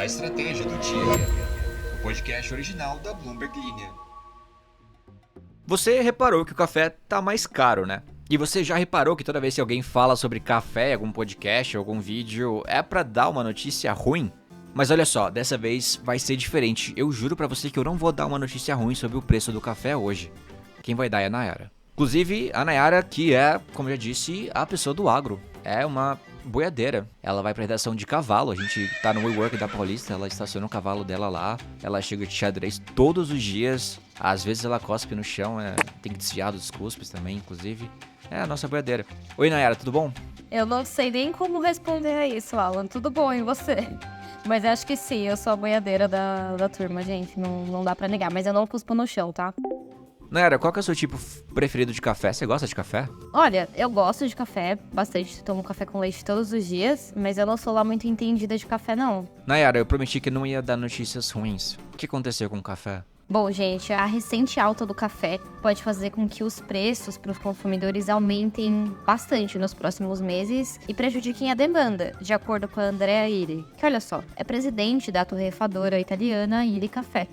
A estratégia do dia. O podcast original da Bloomberg Linha. Você reparou que o café tá mais caro, né? E você já reparou que toda vez que alguém fala sobre café em algum podcast ou algum vídeo, é pra dar uma notícia ruim? Mas olha só, dessa vez vai ser diferente. Eu juro pra você que eu não vou dar uma notícia ruim sobre o preço do café hoje. Quem vai dar é a Nayara. Inclusive, a Nayara, que é, como eu já disse, a pessoa do agro. É uma boiadeira. Ela vai pra redação de cavalo. A gente tá no WeWork da Paulista, ela estaciona o cavalo dela lá. Ela chega de xadrez todos os dias. Às vezes ela cospe no chão, tem que desviar dos cuspes também, inclusive. É a nossa boiadeira. Oi, Nayara, tudo bom? Eu não sei nem como responder a isso, Alan. Tudo bom, e você? Mas acho que sim, eu sou a boiadeira da turma, gente. Não dá pra negar, mas eu não cuspo no chão, tá? Nayara, qual que é o seu tipo preferido de café? Você gosta de café? Olha, eu gosto de café bastante, tomo café com leite todos os dias, mas eu não sou lá muito entendida de café, não. Nayara, eu prometi que não ia dar notícias ruins. O que aconteceu com o café? Bom, gente, a recente alta do café pode fazer com que os preços para os consumidores aumentem bastante nos próximos meses e prejudiquem a demanda, de acordo com a Andrea Illy, que, olha só, é presidente da torrefadora italiana Illy Café.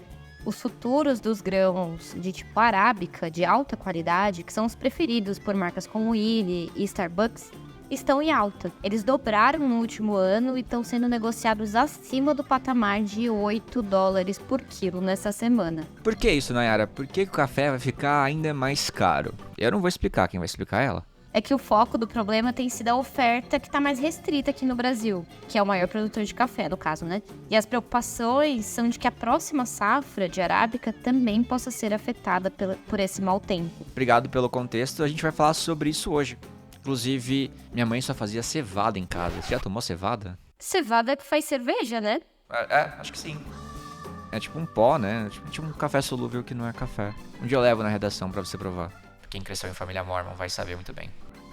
Os futuros dos grãos de tipo arábica, de alta qualidade, que são os preferidos por marcas como Illy e Starbucks, estão em alta. Eles dobraram no último ano e estão sendo negociados acima do patamar de $8 por quilo nessa semana. Por que isso, Nayara? Por que o café vai ficar ainda mais caro? Eu não vou explicar, quem vai explicar é ela. É que o foco do problema tem sido a oferta que está mais restrita aqui no Brasil, que é o maior produtor de café, no caso, né? E as preocupações são de que a próxima safra de arábica também possa ser afetada por esse mau tempo. Obrigado pelo contexto, a gente vai falar sobre isso hoje. Inclusive, minha mãe só fazia cevada em casa. Você já tomou cevada? Cevada que faz cerveja, né? Acho que sim. É tipo um pó, né? Tipo um café solúvel que não é café. Um dia eu levo na redação pra você provar. Quem cresceu em família mormon vai saber muito bem.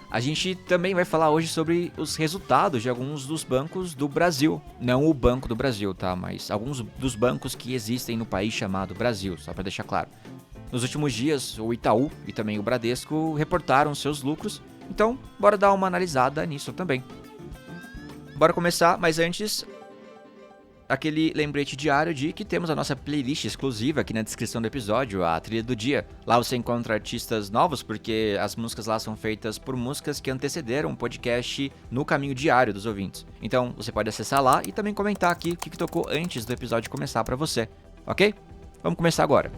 A gente também vai falar hoje sobre os resultados de alguns dos bancos do Brasil. Não o Banco do Brasil, tá? Mas alguns dos bancos que existem no país chamado Brasil, só pra deixar claro. Nos últimos dias, o Itaú e também o Bradesco reportaram seus lucros. Então, bora dar uma analisada nisso também. Bora começar, mas antes, aquele lembrete diário de que temos a nossa playlist exclusiva aqui na descrição do episódio, a trilha do dia. Lá você encontra artistas novos, porque as músicas lá são feitas por músicas que antecederam o podcast no caminho diário dos ouvintes. Então, você pode acessar lá e também comentar aqui o que tocou antes do episódio começar pra você, ok? Vamos começar agora.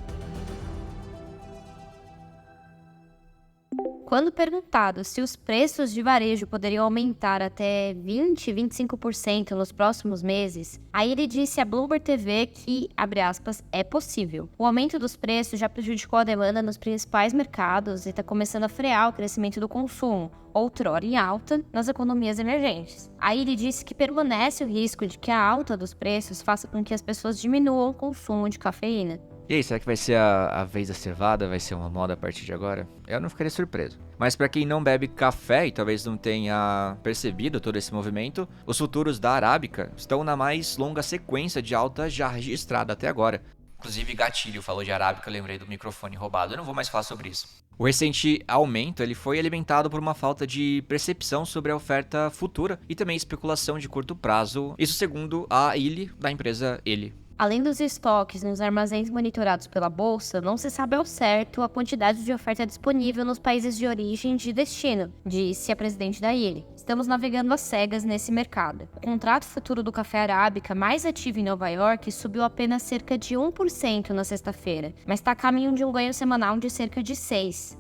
Quando perguntado se os preços de varejo poderiam aumentar até 20-25% nos próximos meses, aí ele disse à Bloomberg TV que, abre aspas, é possível. O aumento dos preços já prejudicou a demanda nos principais mercados e está começando a frear o crescimento do consumo, outrora em alta, nas economias emergentes. Aí ele disse que permanece o risco de que a alta dos preços faça com que as pessoas diminuam o consumo de cafeína. E aí, será que vai ser a vez da cevada? Vai ser uma moda a partir de agora? Eu não ficaria surpreso. Mas para quem não bebe café e talvez não tenha percebido todo esse movimento, os futuros da arábica estão na mais longa sequência de alta já registrada até agora. Inclusive, gatilho falou de arábica, eu lembrei do microfone roubado. Eu não vou mais falar sobre isso. O recente aumento ele foi alimentado por uma falta de percepção sobre a oferta futura e também especulação de curto prazo. Isso segundo a Illy, da empresa Illy. Além dos estoques nos armazéns monitorados pela Bolsa, não se sabe ao certo a quantidade de oferta disponível nos países de origem e de destino, disse a presidente da Illy. Estamos navegando às cegas nesse mercado. O contrato futuro do café arábica mais ativo em Nova York subiu apenas cerca de 1% na sexta-feira, mas está a caminho de um ganho semanal de cerca de 6%.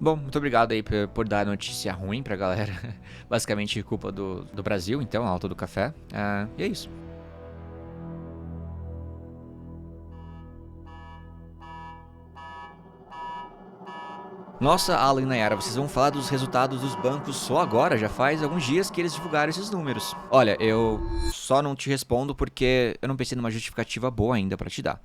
Bom, muito obrigado aí por dar notícia ruim pra galera. Basicamente culpa do Brasil, então, a alta do café. E é isso. Nossa, Alan e Nayara, vocês vão falar dos resultados dos bancos só agora? Já faz alguns dias que eles divulgaram esses números. Olha, eu só não te respondo porque eu não pensei numa justificativa boa ainda pra te dar.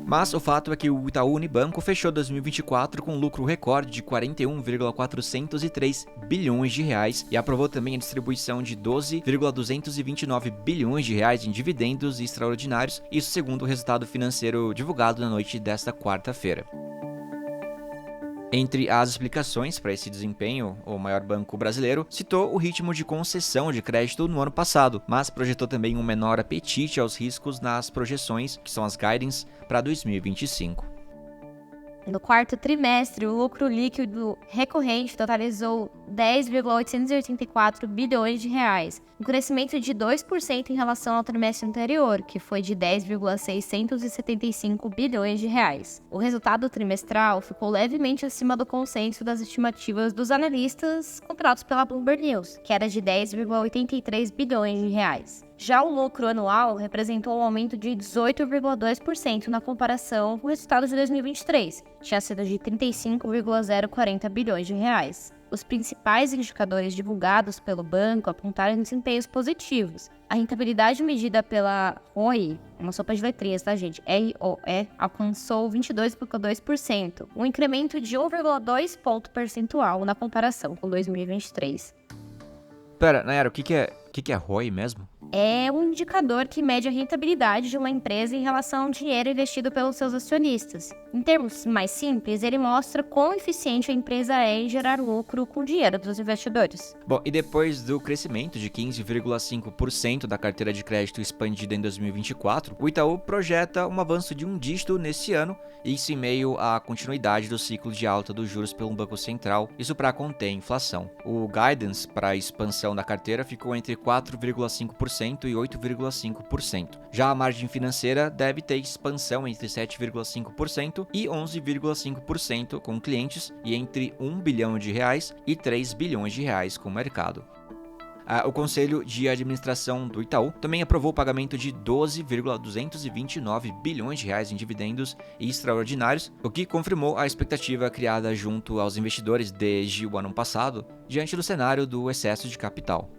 Mas o fato é que o Itaú Unibanco fechou 2024 com um lucro recorde de 41,403 bilhões de reais e aprovou também a distribuição de 12,229 bilhões de reais em dividendos extraordinários, isso segundo o resultado financeiro divulgado na noite desta quarta-feira. Entre as explicações para esse desempenho, o maior banco brasileiro citou o ritmo de concessão de crédito no ano passado, mas projetou também um menor apetite aos riscos nas projeções, que são as guidance, para 2025. No quarto trimestre, o lucro líquido recorrente totalizou 10,884 bilhões de reais, um crescimento de 2% em relação ao trimestre anterior, que foi de 10,675 bilhões de reais. O resultado trimestral ficou levemente acima do consenso das estimativas dos analistas compilados pela Bloomberg News, que era de 10,83 bilhões de reais. Já o lucro anual representou um aumento de 18,2% na comparação com o resultado de 2023, que tinha sido de 35,040 bilhões de reais. Os principais indicadores divulgados pelo banco apontaram desempenhos positivos. A rentabilidade medida pela ROE, uma sopa de letrinhas, tá, gente? ROE, alcançou 22,2%, um incremento de 1,2 ponto percentual na comparação com 2023. Pera, Nayara, o que é ROI mesmo? É um indicador que mede a rentabilidade de uma empresa em relação ao dinheiro investido pelos seus acionistas. Em termos mais simples, ele mostra quão eficiente a empresa é em gerar lucro com o dinheiro dos investidores. Bom, e depois do crescimento de 15,5% da carteira de crédito expandida em 2024, o Itaú projeta um avanço de um dígito nesse ano, isso em meio à continuidade do ciclo de alta dos juros pelo Banco Central, isso para conter a inflação. O guidance para a expansão da carteira ficou entre 4,5% e 8,5%. Já a margem financeira deve ter expansão entre 7,5% e 11,5% com clientes e entre 1 bilhão de reais e 3 bilhões de reais com o mercado. O Conselho de Administração do Itaú também aprovou o pagamento de 12,229 bilhões de reais em dividendos extraordinários, o que confirmou a expectativa criada junto aos investidores desde o ano passado, diante do cenário do excesso de capital.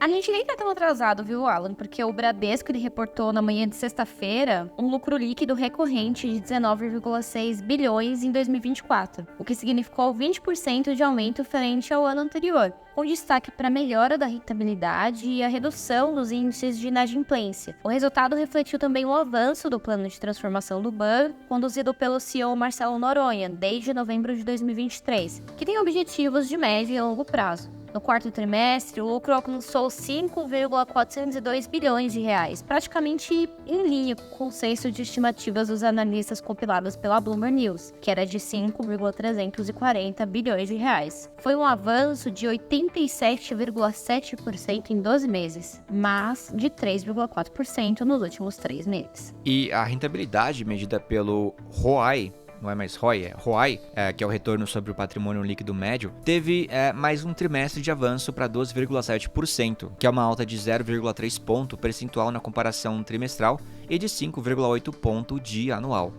A gente nem tá tão atrasado, viu, Alan? Porque o Bradesco ele reportou na manhã de sexta-feira um lucro líquido recorrente de 19,6 bilhões em 2024, o que significou 20% de aumento frente ao ano anterior, com destaque para a melhora da rentabilidade e a redução dos índices de inadimplência. O resultado refletiu também o avanço do plano de transformação do banco, conduzido pelo CEO Marcelo Noronha, desde novembro de 2023, que tem objetivos de médio e longo prazo. No quarto trimestre, o lucro alcançou 5,402 bilhões de reais, praticamente em linha com o consenso de estimativas dos analistas compiladas pela Bloomberg News, que era de 5,340 bilhões de reais. Foi um avanço de 87,7% em 12 meses, mas de 3,4% nos últimos 3 meses. E a rentabilidade medida pelo ROI, não é mais ROI, é ROI, que é o retorno sobre o patrimônio líquido médio, teve mais um trimestre de avanço para 12,7%, que é uma alta de 0,3 ponto percentual na comparação trimestral e de 5,8 ponto de anual.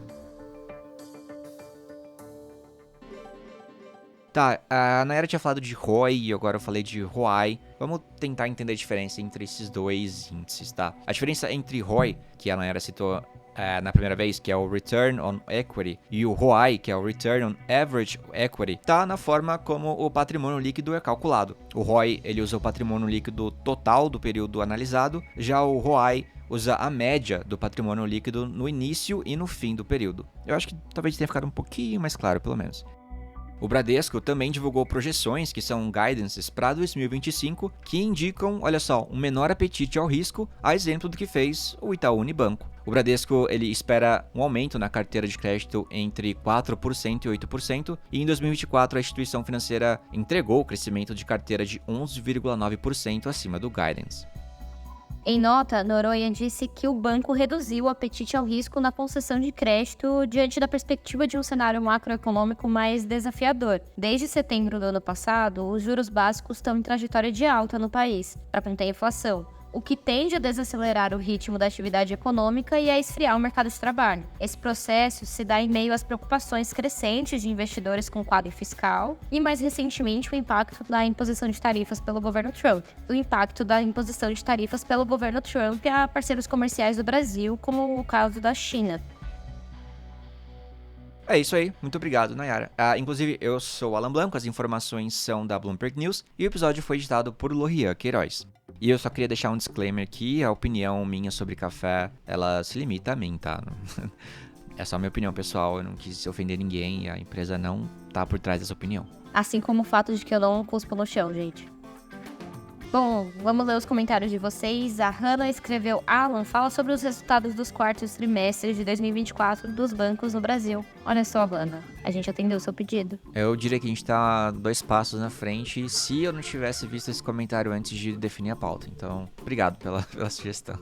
Tá, a Nayara tinha falado de ROI e agora eu falei de ROI. Vamos tentar entender a diferença entre esses dois índices, tá? A diferença entre ROI, que a Nayara citou na primeira vez, que é o Return on Equity, e o ROI, que é o Return on Average Equity, tá na forma como o patrimônio líquido é calculado. O ROI, ele usa o patrimônio líquido total do período analisado, já o ROI usa a média do patrimônio líquido no início e no fim do período. Eu acho que talvez tenha ficado um pouquinho mais claro, pelo menos. O Bradesco também divulgou projeções, que são guidances, para 2025, que indicam, olha só, um menor apetite ao risco, a exemplo do que fez o Itaú Unibanco. O Bradesco ele espera um aumento na carteira de crédito entre 4% e 8%, e em 2024 a instituição financeira entregou o crescimento de carteira de 11,9% acima do guidance. Em nota, Noronha disse que o banco reduziu o apetite ao risco na concessão de crédito diante da perspectiva de um cenário macroeconômico mais desafiador. Desde setembro do ano passado, os juros básicos estão em trajetória de alta no país, para conter a inflação, o que tende a desacelerar o ritmo da atividade econômica e a esfriar o mercado de trabalho. Esse processo se dá em meio às preocupações crescentes de investidores com o quadro fiscal e, mais recentemente, o impacto da imposição de tarifas pelo governo Trump. O impacto da imposição de tarifas pelo governo Trump a parceiros comerciais do Brasil, como o caso da China. É isso aí, muito obrigado, Nayara. Inclusive, eu sou o Alan Blanco, as informações são da Bloomberg News e o episódio foi editado por Lorian Queiroz. E eu só queria deixar um disclaimer que a opinião minha sobre café, ela se limita a mim, tá? É só a minha opinião, pessoal. Eu não quis ofender ninguém e a empresa não tá por trás dessa opinião. Assim como o fato de que eu não cuspo no chão, gente. Bom, vamos ler os comentários de vocês. A Hannah escreveu: Alan, fala sobre os resultados dos quartos trimestres de 2024 dos bancos no Brasil. Olha só, Hannah, a gente atendeu o seu pedido. Eu diria que a gente tá 2 passos na frente se eu não tivesse visto esse comentário antes de definir a pauta. Então, obrigado pela sugestão.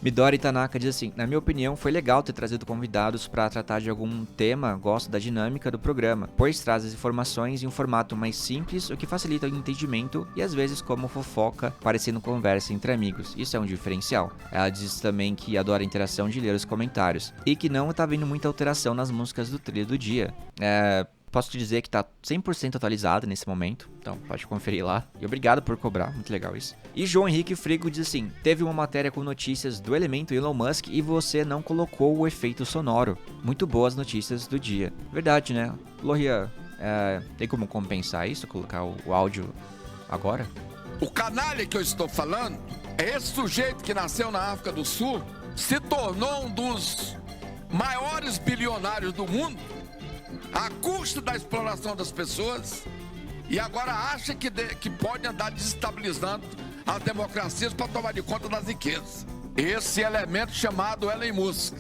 Midori Tanaka diz assim: na minha opinião, foi legal ter trazido convidados para tratar de algum tema. Gosto da dinâmica do programa, pois traz as informações em um formato mais simples, o que facilita o entendimento e às vezes como fofoca, parecendo conversa entre amigos. Isso é um diferencial. Ela diz também que adora a interação de ler os comentários e que não tá vendo muita alteração nas músicas do trilho do dia. Posso te dizer que tá 100% atualizado nesse momento, então pode conferir lá. E obrigado por cobrar, muito legal isso. E João Henrique Frigo diz assim: teve uma matéria com notícias do Elemento Elon Musk e você não colocou o efeito sonoro. Muito boas notícias do dia. Verdade, né? Lohia, tem como compensar isso? Colocar o áudio agora? O canalha que eu estou falando é esse sujeito que nasceu na África do Sul, se tornou um dos maiores bilionários do mundo, à custa da exploração das pessoas, e agora acha que pode andar desestabilizando as democracias para tomar de conta das riquezas. Esse elemento chamado Elon Musk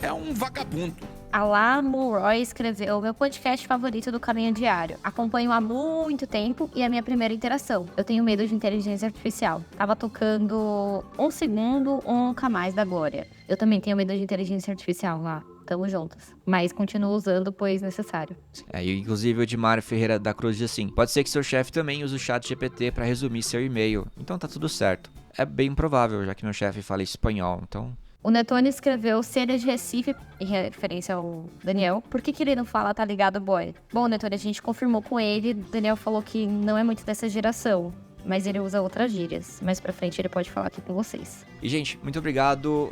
é um vagabundo. Alá Mulroy escreveu: meu podcast favorito do Caminho Diário. Acompanho há muito tempo e é a minha primeira interação. Eu tenho medo de inteligência artificial. Tava tocando um segundo, um nunca mais da Glória. Eu também tenho medo de inteligência artificial lá. Tamo juntas. Mas continuo usando, pois necessário. E inclusive o Edmar Ferreira da Cruz diz assim: pode ser que seu chefe também use o chat GPT para resumir seu e-mail. Então tá tudo certo. É bem provável, já que meu chefe fala espanhol, então... O Netone escreveu: se ele é de Recife, em referência ao Daniel, por que ele não fala tá ligado, boy? Bom, Netone, a gente confirmou com ele, o Daniel falou que não é muito dessa geração, mas ele usa outras gírias. Mais pra frente ele pode falar aqui com vocês. E, gente, muito obrigado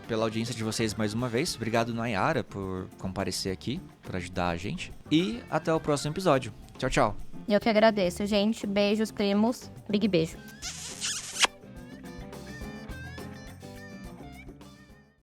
pela audiência de vocês mais uma vez. Obrigado, Nayara, por comparecer aqui, por ajudar a gente. E até o próximo episódio. Tchau, tchau. Eu que agradeço, gente. Beijos, primos. Big beijo.